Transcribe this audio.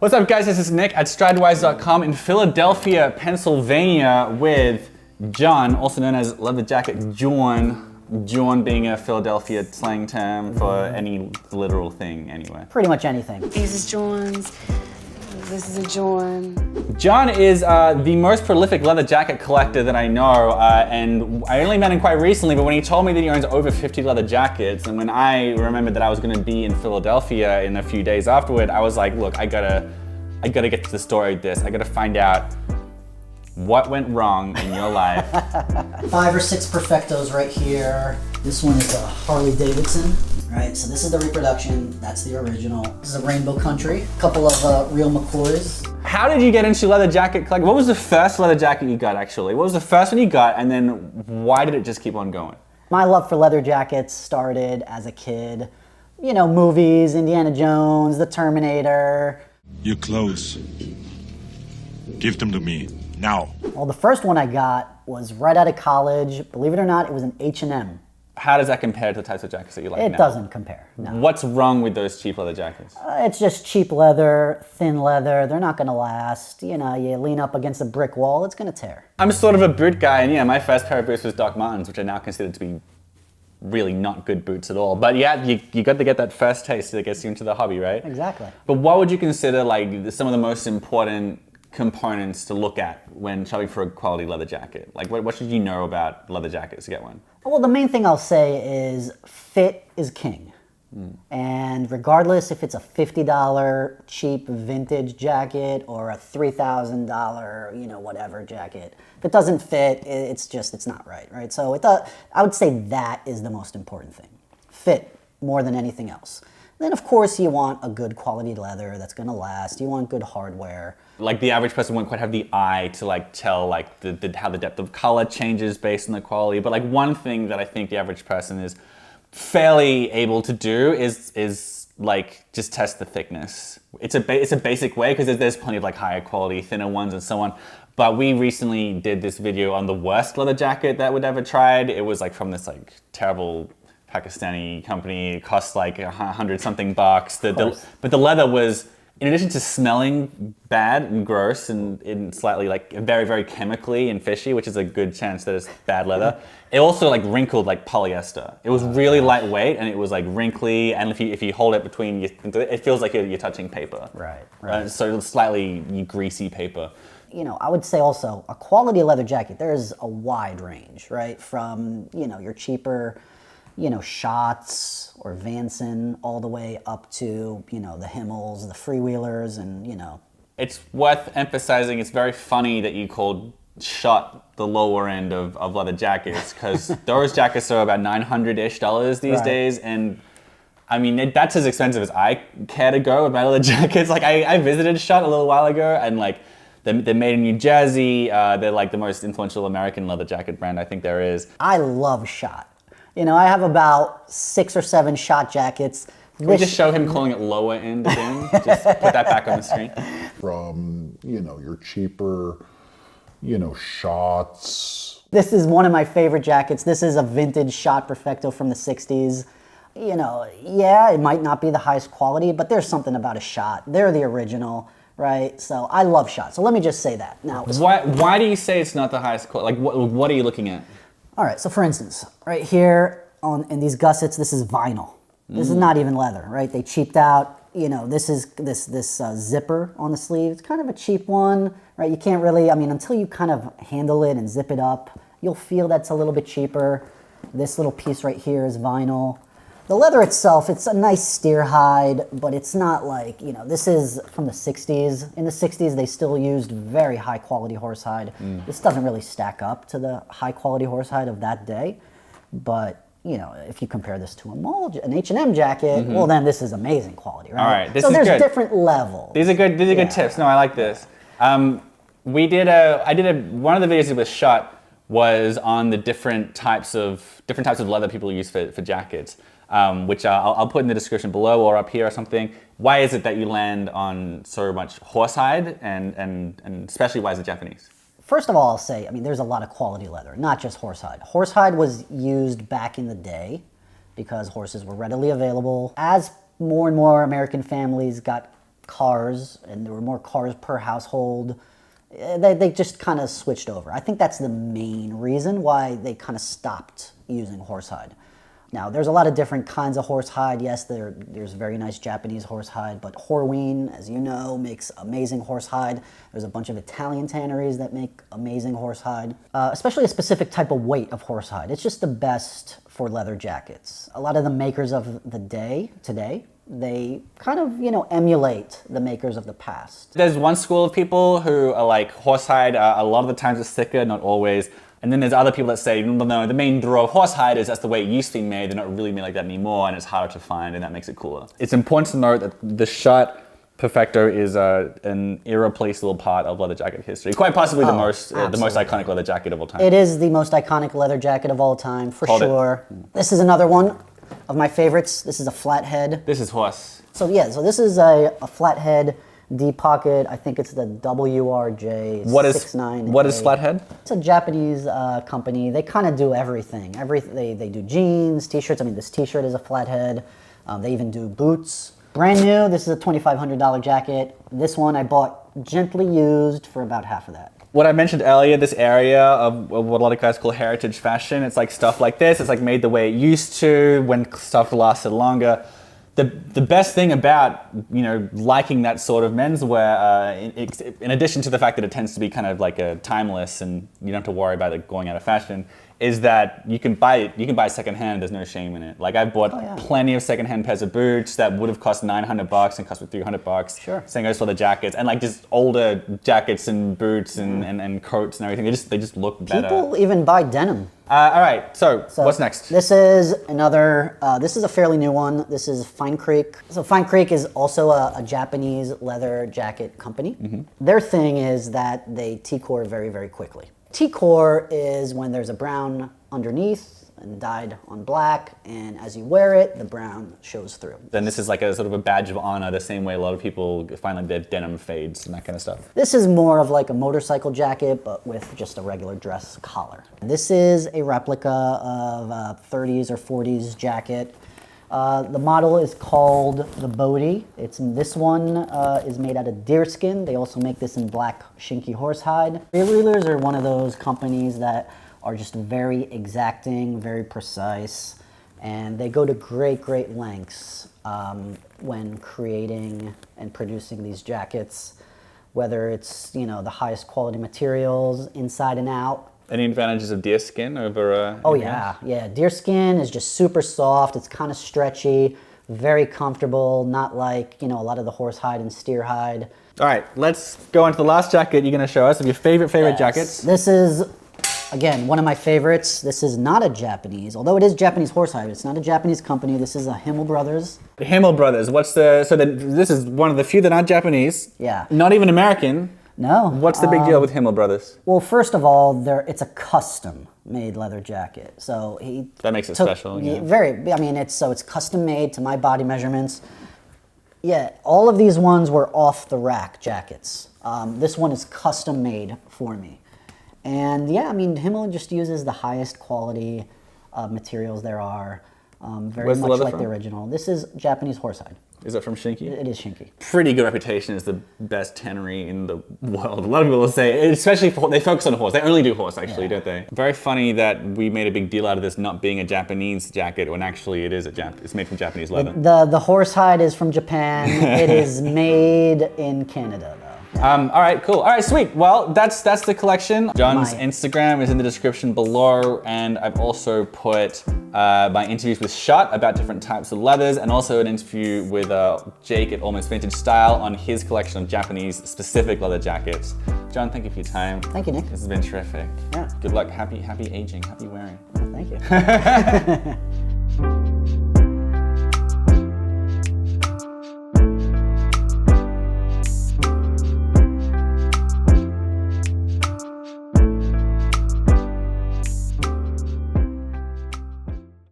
What's up guys, this is Nick at Stridewise.com in Philadelphia, Pennsylvania with John, also known as Leather Jacket John. John being a Philadelphia slang term for any literal thing anyway. Pretty much anything. These is John's. This is a John. John is the most prolific leather jacket collector that I know, and I only met him quite recently, but when he told me that he owns over 50 leather jackets, and when I remembered that I was gonna be in Philadelphia in a few days afterward, I was like, look, I gotta get to the story of this. I gotta find out what went wrong in your life. 5 or 6 Perfectos right here. This one is a Harley Davidson, right? So this is the reproduction, that's the original. This is a Rainbow Country, a couple of real McCoys. How did you get into leather jacket collecting? What was the first leather jacket you got actually? What was the first one you got, and then why did it just keep on going? My love for leather jackets started as a kid. You know, movies, Indiana Jones, The Terminator. Your clothes. Give them to me, now. Well, the first one I got was right out of college. Believe it or not, it was an H&M. How does that compare to the types of jackets that you like now? It doesn't compare, no. What's wrong with those cheap leather jackets? It's just cheap leather, thin leather. They're not gonna last. You know, you lean up against a brick wall, it's gonna tear. I'm sort of a boot guy, and yeah, my first pair of boots was Doc Martens, which I now consider to be really not good boots at all. But yeah, you got to get that first taste that gets you into the hobby, right? Exactly. But what would you consider like some of the most important components to look at when shopping for a quality leather jacket? Like what should you know about leather jackets to get one? Well, the main thing I'll say is fit is king. And regardless if it's a $50 cheap vintage jacket or a $3,000, you know, whatever jacket, if it doesn't fit, it's not right? So I would say that is the most important thing. Fit more than anything else. Then of course you want a good quality leather that's gonna last. You want good hardware. Like the average person won't quite have the eye to like tell like how the depth of color changes based on the quality. But like one thing that I think the average person is fairly able to do is like just test the thickness. It's a basic way because there's plenty of like higher quality, thinner ones and so on. But we recently did this video on the worst leather jacket that we'd ever tried. It was like from this like terrible Pakistani company. It cost like $100 something bucks. But the leather was, in addition to smelling bad and gross and slightly like very, very chemically and fishy, which is a good chance that it's bad leather, it also like wrinkled like polyester. It was really lightweight and it was like wrinkly, and if you hold it between your, it feels like you're touching paper. Right. So slightly greasy paper. You know, I would say also a quality leather jacket, there's a wide range, right? From, you know, your cheaper, you know, Schotts or Vanson all the way up to, you know, the Himmels, the Freewheelers, and, you know. It's worth emphasizing, it's very funny that you called Schott the lower end of leather jackets, because those jackets are about $900-ish these days, and I mean, that's as expensive as I care to go with my leather jackets. Like I visited Schott a little while ago, and like they're made in New Jersey. They're like the most influential American leather jacket brand I think there is. I love Schott. You know, I have about 6 or 7 Schott jackets. Can we just show him calling it lower end again? Just put that back on the screen. From, you know, your cheaper, you know, Schotts. This is one of my favorite jackets. This is a vintage Schott Perfecto from the 60s. You know, yeah, it might not be the highest quality, but there's something about a Schott. They're the original, right? So I love Schott. So let me just say that. Now, why do you say it's not the highest quality? Like, what are you looking at? All right, so for instance, right here in these gussets, this is vinyl. This is not even leather, right? They cheaped out. You know, this is this zipper on the sleeve. It's kind of a cheap one, right? You can't really, I mean, until you kind of handle it and zip it up, you'll feel that's a little bit cheaper. This little piece right here is vinyl. The leather itself, it's a nice steer hide, but it's not like, you know, this is from the 60s. In the 60s, they still used very high quality horsehide. This doesn't really stack up to the high quality horsehide of that day. But, you know, if you compare this to an H&M jacket, well then this is amazing quality, right? All right, this so is there's good. Different levels. These are good tips. No, I like this. One of the videos with Schott was on the different types of leather people use for jackets. Which I'll put in the description below or up here or something. Why is it that you land on so much horsehide and especially why is it Japanese? First of all, I'll say, I mean, there's a lot of quality leather, not just horsehide. Horsehide was used back in the day because horses were readily available. As more and more American families got cars, and there were more cars per household. They just kind of switched over. I think that's the main reason why they kind of stopped using horsehide. Now, there's a lot of different kinds of horsehide. Yes, there's very nice Japanese horsehide, but Horween, as you know, makes amazing horsehide. There's a bunch of Italian tanneries that make amazing horsehide, especially a specific type of weight of horsehide. It's just the best for leather jackets. A lot of the makers of the day today, they kind of, emulate the makers of the past. There's one school of people who are like horsehide, a lot of the times it's thicker, not always. And then there's other people that say, no, the main draw of horsehide is that's the way it used to be made. They're not really made like that anymore, and it's harder to find, and that makes it cooler. It's important to note that the Schott Perfecto is an irreplaceable part of leather jacket history. Quite possibly the most iconic leather jacket of all time. It is the most iconic leather jacket of all time, for Called sure. This is another one of my favorites. This is a flathead. This is horse. So this is a flathead deep pocket. I think it's the WRJ 69. What is Flathead? It's a Japanese company. They kind of do everything. They do jeans, t-shirts. I mean, this t-shirt is a flathead. They even do boots. Brand new. This is a $2,500 jacket. This one I bought gently used for about half of that. What I mentioned earlier, this area of what a lot of guys call heritage fashion, it's like stuff like this. It's like made the way it used to when stuff lasted longer. The best thing about, liking that sort of menswear, in addition to the fact that it tends to be kind of like a timeless and you don't have to worry about it going out of fashion, is that you can buy it secondhand. There's no shame in it. Like I've bought plenty of secondhand pairs of boots that would have cost $900 and cost me $300. Sure. Same goes for the jackets and like just older jackets and boots and coats and everything. They just look better. People even buy denim. All right. So what's next? This is another. This is a fairly new one. This is Fine Creek. So Fine Creek is also a Japanese leather jacket company. Mm-hmm. Their thing is that they T-core very, very quickly. T-core is when there's a brown underneath and dyed on black, and as you wear it, the brown shows through. Then this is like a sort of a badge of honor, the same way a lot of people find like their denim fades and that kind of stuff. This is more of like a motorcycle jacket, but with just a regular dress collar. This is a replica of a 30s or 40s jacket. The model is called the Bodie. This one is made out of deerskin. They also make this in black shinky horsehide. Freewheelers are one of those companies that are just very exacting, very precise, and they go to great lengths when creating and producing these jackets, whether it's the highest quality materials inside and out. Any advantages of deerskin over? Oh yeah. Deerskin is just super soft. It's kind of stretchy, very comfortable. Not like a lot of the horsehide and steer hide. All right, let's go on to the last jacket you're going to show us of your favorite jackets. This is, again, one of my favorites. This is not a Japanese, although it is Japanese horsehide. It's not a Japanese company. This is a Himel Brothers. The Himel Brothers. This is one of the few that aren't Japanese. Yeah. Not even American. No. What's the big deal with Himel Brothers? Well, first of all, it's a custom-made leather jacket. So that makes it special. Yeah. It's custom-made to my body measurements. Yeah, all of these ones were off-the-rack jackets. This one is custom-made for me. And yeah, Himel just uses the highest quality materials there are. Very much like the original. This is Japanese horsehide. Is it from Shinki? It is Shinki. Pretty good reputation as the best tannery in the world. A lot of people will say, especially they focus on horse. They only do horse, actually, don't they? Very funny that we made a big deal out of this not being a Japanese jacket when actually it is it's made from Japanese leather. The horsehide is from Japan. It is made in Canada, though. All right, cool. All right, sweet. Well, that's the collection. John's Instagram is in the description below, and I've also put my interviews with Schott about different types of leathers, and also an interview with Jake at Almost Vintage Style on his collection of Japanese specific leather jackets. John, thank you for your time. Thank you, Nick. This has been terrific. Yeah. Good luck. Happy aging. Happy wearing. Thank you.